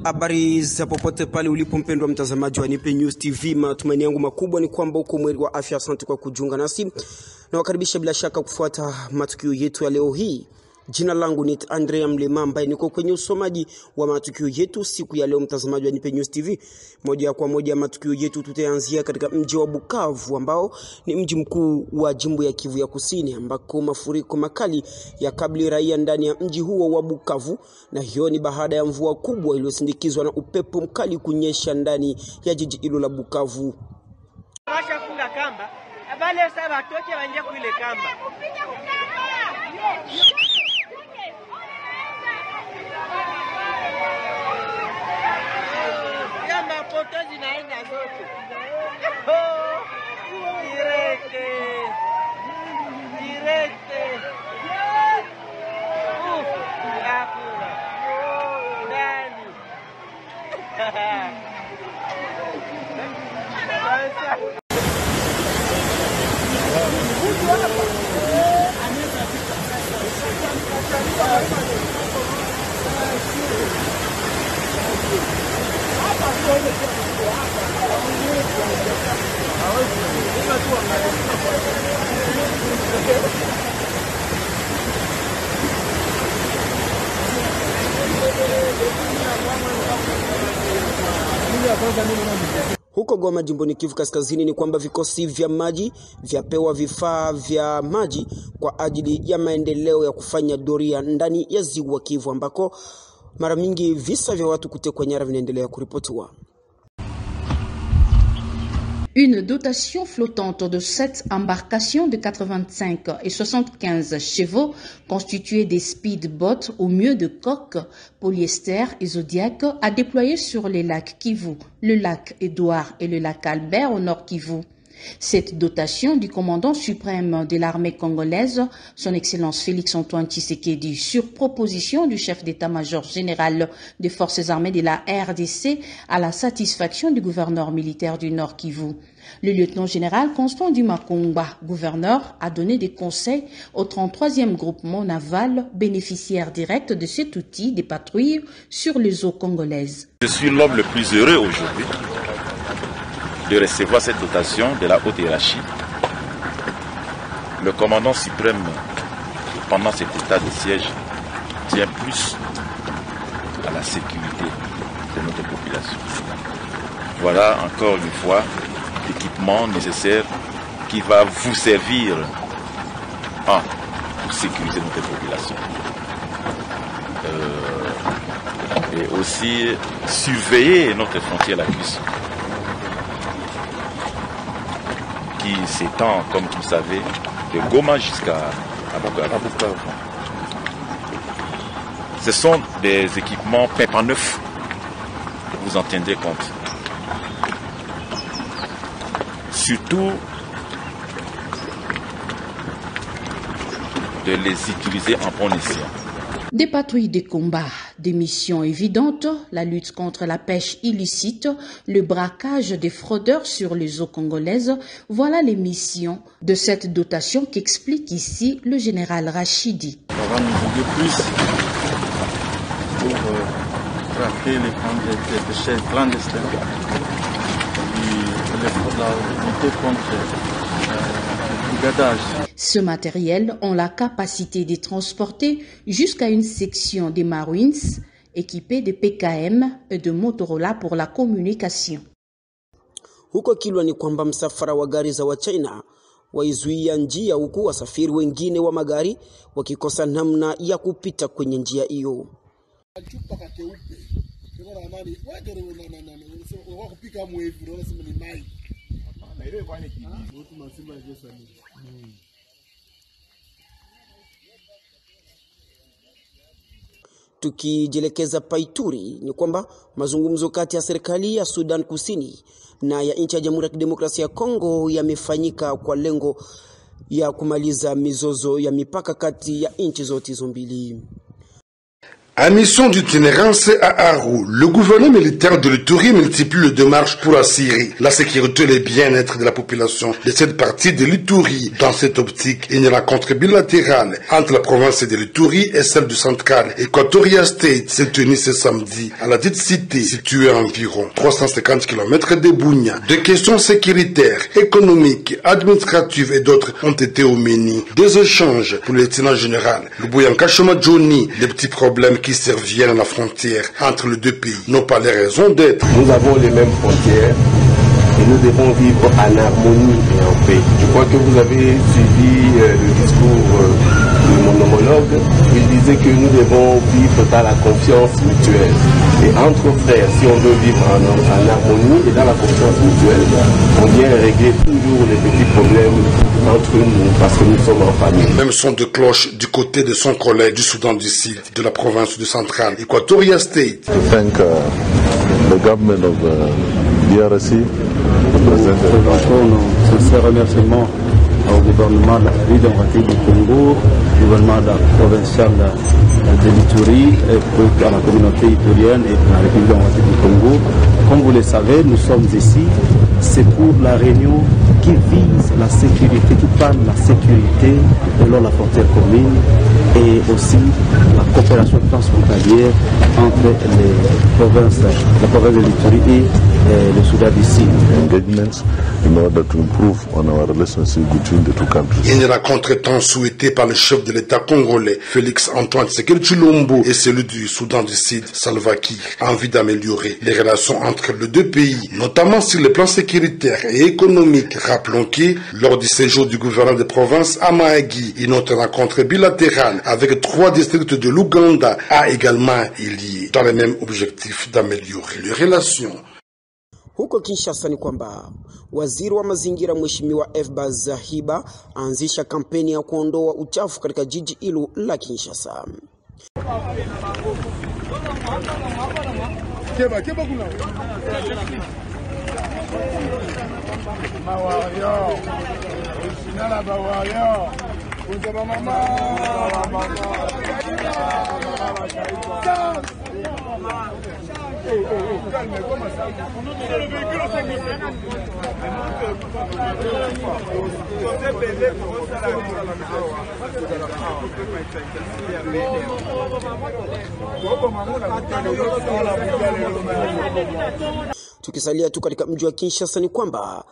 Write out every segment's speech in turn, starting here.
Habari za popote pale ulipo mpendwa mtazamaji wa Nipe News TV, matumaini yangu makubwa ni kwamba uko mweli wa afya. Asante kwa kujiunga nasi na wakaribisha bila shaka kufuata matukio yetu ya leo hii. Jina langu ni Andrea Mlema ambaye niko kwenye usomaji wa matukio yetu siku ya leo mtazamaji wa Nipe News TV. Moja kwa moja matukio yetu tutaanzia katika mji wa Bukavu ambao ni mji mkuu wa jimbo ya Kivu ya Kusini, ambako mafuriko makali yakabili raia ndani ya mji huo wa Bukavu, na hiyo ni baada ya mvua kubwa iliyosindikizwa na upepo mkali kunyesha ndani ya jiji hilo la Bukavu. Washa funga kamba, abale sasa watoke waingie kuile kamba. Kamba poto zinaenda zote. Direct. Hakuna. Ndani. Huko Goma jimboni Kivu Kaskazini ni kwamba vikosi vya maji vyapewa vifaa vya maji kwa ajili ya maendeleo ya kufanya doria ndani ya ziwa Kivu, ambako mara mingi visa vya watu kutekwa nyara vinaendelea kuripotiwa. Une dotation flottante de 7 embarcations de 85 et 75 chevaux constituées des speedboats ou mieux de coques, polyester et Zodiac a déployé sur les lacs Kivu, le lac Édouard et le lac Albert au nord Kivu. Cette dotation du commandant suprême de l'armée congolaise, son Excellence Félix-Antoine Tshisekedi, sur proposition du chef d'état-major général des forces armées de la RDC, à la satisfaction du gouverneur militaire du Nord Kivu. Le lieutenant-général Constant Dumakumba, gouverneur, a donné des conseils au 33e groupement naval, bénéficiaire direct de cet outil des patrouilles sur les eaux congolaises. Je suis l'homme le plus heureux aujourd'hui de recevoir cette dotation de la haute hiérarchie. Le commandant suprême, pendant cet état de siège, tient plus à la sécurité de notre population. Voilà encore une fois l'équipement nécessaire qui va vous servir pour sécuriser notre population. Et aussi surveiller notre frontière la cuisse, qui s'étend, comme vous savez, de Goma jusqu'à Bukavu. Ce sont des équipements pimpant neufs, vous en tiendrez compte. Surtout de les utiliser en bon escient. Des patrouilles de combat, des missions évidentes, la lutte contre la pêche illicite, le braquage des fraudeurs sur les eaux congolaises, voilà les missions de cette dotation qu'explique ici le général Rachidi. On va nous aider plus pour traquer les pêcheurs clandestins et lutter contre le brigadage. Ce matériel ont la capacité de transporter jusqu'à une section des Marines équipée de PKM et de Motorola pour la communication. Huko Kilwa ni kwamba msafara wa gari za wa China waizuia njia, huku wasafiri wengine wa magari wakikosa namna ya kupita kwenye njia hiyo. Tukijelekeza Paituri ni kwamba mazungumzo kati ya serikali ya Sudan Kusini na ya nchi ya Jamhuri ya Kidemokrasia ya Kongo yamefanyika kwa lengo ya kumaliza mizozo ya mipaka kati ya nchi zote hizo mbili. En mission d'itinérance à Aru, le gouvernement militaire de l'Ituri multiplie les démarches pour assurer la sécurité et le bien-être de la population de cette partie de l'Ituri. Dans cette optique, une rencontre bilatérale entre la province de l'Ituri et celle du Central Equatoria State s'est tenue ce samedi à la dite cité située à environ 350 km de Bunia. Des questions sécuritaires, économiques, administratives et d'autres ont été au menu. Des échanges pour le lieutenant général Lubuyanka Shoma Johnny, des petits problèmes qui surviennent à la frontière entre les deux pays n'ont pas les raisons d'être. Nous avons les mêmes frontières et nous devons vivre en harmonie et en paix. Je crois que vous avez suivi le discours de mon homologue. Il disait que nous devons vivre dans la confiance mutuelle. Et entre frères, si on veut vivre en harmonie et dans la confiance mutuelle, on vient régler toujours les petits problèmes entre nous parce que nous sommes en famille. Même son de cloche du côté de son collègue du Soudan du Sud, de la province du Central Equatoria State. Thank the government of DRC. Nous présentons nos sincères remerciements au gouvernement de la République démocratique du Congo, au gouvernement provincial de l'Ituri, à la communauté iturienne et à la République démocratique du Congo. Comme vous le savez, nous sommes ici, c'est pour la réunion qui vise la sécurité, qui parle de la sécurité de la frontière commune et aussi la coopération transfrontalière entre les provinces, la province de l'Ituri et le Soudan du Sud. Engagements in order to improve on our relationship between the two countries. Une rencontre tant souhaitée par le chef de l'État congolais, Félix Antoine Tshisekedi Tshilombo, et celui du Soudan du Sud, Salva Kiir, en vue d'améliorer les relations entre les deux pays, notamment sur le plan sécuritaire et économique. Rappelons que, lors du séjour du gouverneur de province à Mahagi, une autre rencontre bilatérale avec 3 districts de l'Ouganda a également lié dans le même objectif d'améliorer les relations. Huko Kinshasa ni kwamba waziri wa mazingira Mheshimiwa Efba Zahiba anzisha kampeni ya kuondoa uchafu katika jiji hilo la Kinshasa. Tukisalia tu katika mji wa Kinshasa ni kwamba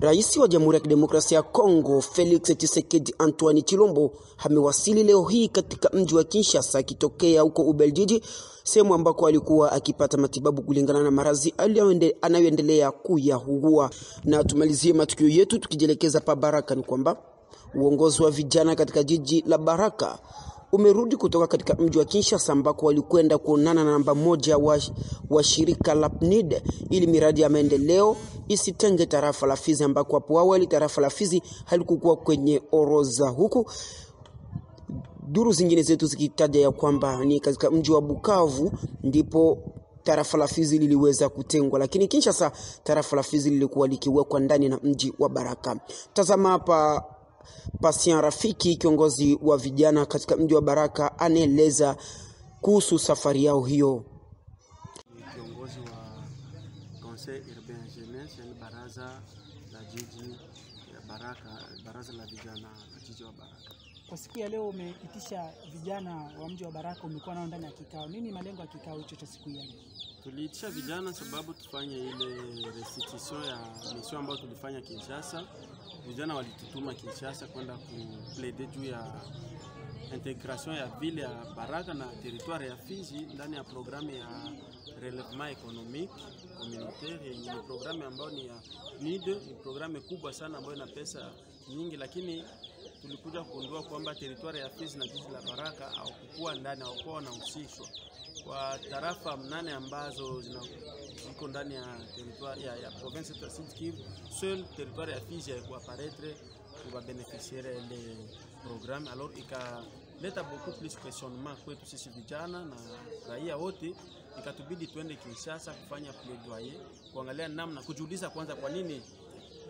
Rais wa Jamhuri ya Kidemokrasia ya Kongo Felix Tshisekedi Antoine Tshilombo amewasili leo hii katika mji wa Kinshasa akitokea huko Ubelgiji, sehemu ambako alikuwa akipata matibabu kulingana na maradhi anayoendelea kuyaugua. Na tumalizie matukio yetu tukijelekeza pa Baraka ni kwamba uongozi wa vijana katika jiji la Baraka umerudi kutoka katika mji wa Kinshasa ambako walikwenda kuonana na namba 1 wa shirika la PNID ili miradi ya maendeleo isitenge tarafa la Fizi, ambako hapo awali tarafa la Fizi halikuwa kwenye orodha, huku duru zingine zetu zikitaja ya kwamba ni katika mji wa Bukavu ndipo tarafa la Fizi liliweza kutengwa, lakini Kinshasa tarafa la Fizi lilikuwa likiwekwa ndani na mji wa Baraka. Tazama hapa Patient Rafiki, kiongozi wa vijana katika mji wa Baraka, anaeleza kuhusu safari yao hiyo. Kiongozi wa Conseil Urbain Jeunesse ya baraza la jiji ya Baraka, baraza la vijana la jiji wa Baraka. Kwa siku ya leo umeitisha vijana wa mji wa Baraka, umekuwa nao ndani ya kikao. Nini malengo ya kikao hicho cha siku ya leo? Tuliitisha vijana sababu tufanye ile restitution ya mission ambayo tulifanya Kinshasa. Vijana walitutuma Kinshasa kwenda kuplaider juu ya integration ya ville ya Baraka na territoire ya Fizi ndani ya programu ya relèvement économique communautaire. Ni programu ambayo ni ya NID, ni programu kubwa sana ambayo ina pesa nyingi, lakini tulikuja kugundua kwamba territoire ya Fizi na jiji la Baraka hawakuwa ndani, hawakuwa wanahusishwa. Kwa tarafa 8 ambazo ziko ndani ya territoire ya province ya Sud Kivu, seul territoire ya Fizi haikuwa apparaître pour bénéficier les programmes. Alors ikaleta beaucoup plus questionnement kwetu sisi vijana na raia wote, ikatubidi tuende Kinshasa kufanya plaidoyer, kuangalia namna, kujiuliza kwanza kwa nini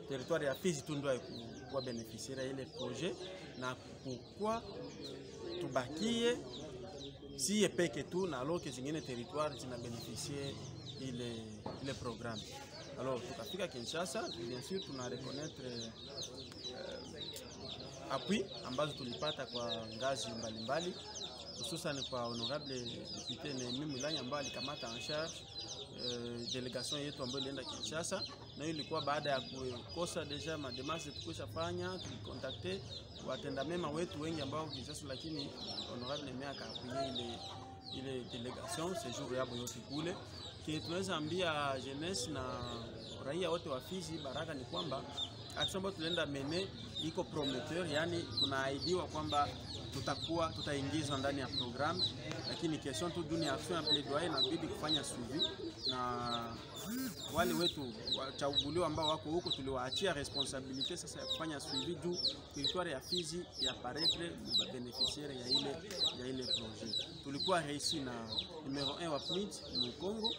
territoire ya Fizi tu ndio haikuwa bénéficier ile projet, na kukua tubakie si peke tu na alors que zingine territoire zina bénéficier ile programme. Alors tukafika Kinshasa, bien sûr tuna reconnaître appui ambazo tulipata kwa ngazi mbalimbali, hususan kwa honorable député Nehemi Mulanya ambaye alikamata en charge delegation yetu ambayo ilienda Kinshasa, na ilikuwa baada ya kukosa deja mademasse tukushafanya, tulikontakte watenda mema wetu wengi ambao Kinshasa, lakini honorable Nehemi akaapuye ile delegation séjour yabo yote kule. Tunaweza ambia jeunesse na raia wote wa Fizi Baraka ni kwamba action ambayo tunaenda mene iko prometteur, yani tunaahidiwa kwamba tutaingizwa ndani ya program, lakini question tu dunia action ya plaidoyer inabidi kufanya suivi, na wale wetu wachaguliwa ambao wako huko tuliwaachia responsabilité sasa ya kufanya suivi juu territoire ya Fizi ya paraître beneficiaire ya ile projet. Tulikuwa réussi na numéro 1 wa PNID mu Congo.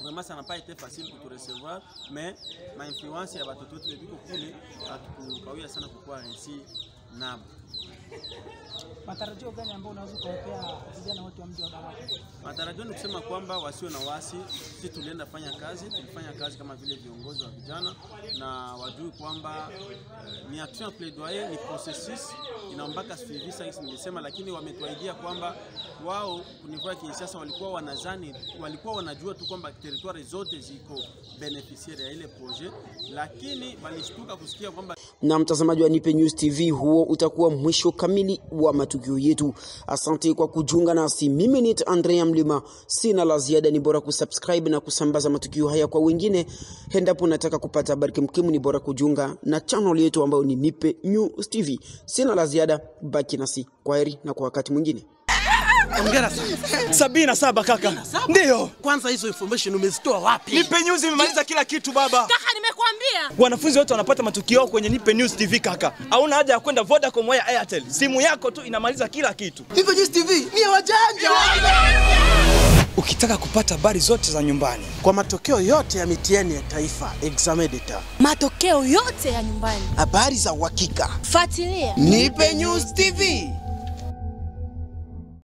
Vraiment ça n'a pas été facile pour te recevoir, mais ma influence ya watoto wetu biko kule atukawia sana kwa réussi nabo. Matarajio gani ambao unaweza kuwapea vijana wote wa mji wa Baraka? Matarajio ni kusema kwamba wasio na wasi, sisi tulifanya kazi kama vile viongozi wa vijana, na wajui kwamba ni action plaidoyer, ni processus inaombaka suivi sasa nimesema, lakini wametuahidia kwamba wao kunivua Kinshasa walikuwa wanajua tu kwamba territoire zote ziko beneficiaire ya ile projet, lakini walishtuka kusikia kwamba. Na mtazamaji wa Nipe News TV, huo utakuwa mwisho kamili wa matukio yetu. Asante kwa kujiunga nasi. Mimi ni Andrea Mlima, sina la ziada, ni bora kusubscribe na kusambaza matukio haya kwa wengine. Endapo unataka kupata habari kemkemu, ni bora kujiunga na channel yetu ambayo ni Nipe News TV. Sina la ziada, baki nasi. Kwaheri na kwa wakati mwingine. Ongera sana. 77 kaka. Ndio. Kwanza hizo information umezitoa wapi? Nipe News imemaliza kila kitu baba. Kaka nimekuambia. Wanafunzi wote wanapata matukio kwenye Nipe News TV kaka. Hauna haja ya kwenda Vodacom au Airtel. Simu yako tu inamaliza kila kitu. Nipe News TV ni wajanja. Ukitaka kupata habari zote za nyumbani, kwa matokeo yote ya mitihani ya taifa, examen d'etat, matokeo yote ya nyumbani, habari za uhakika, fuatilia Nipe News TV.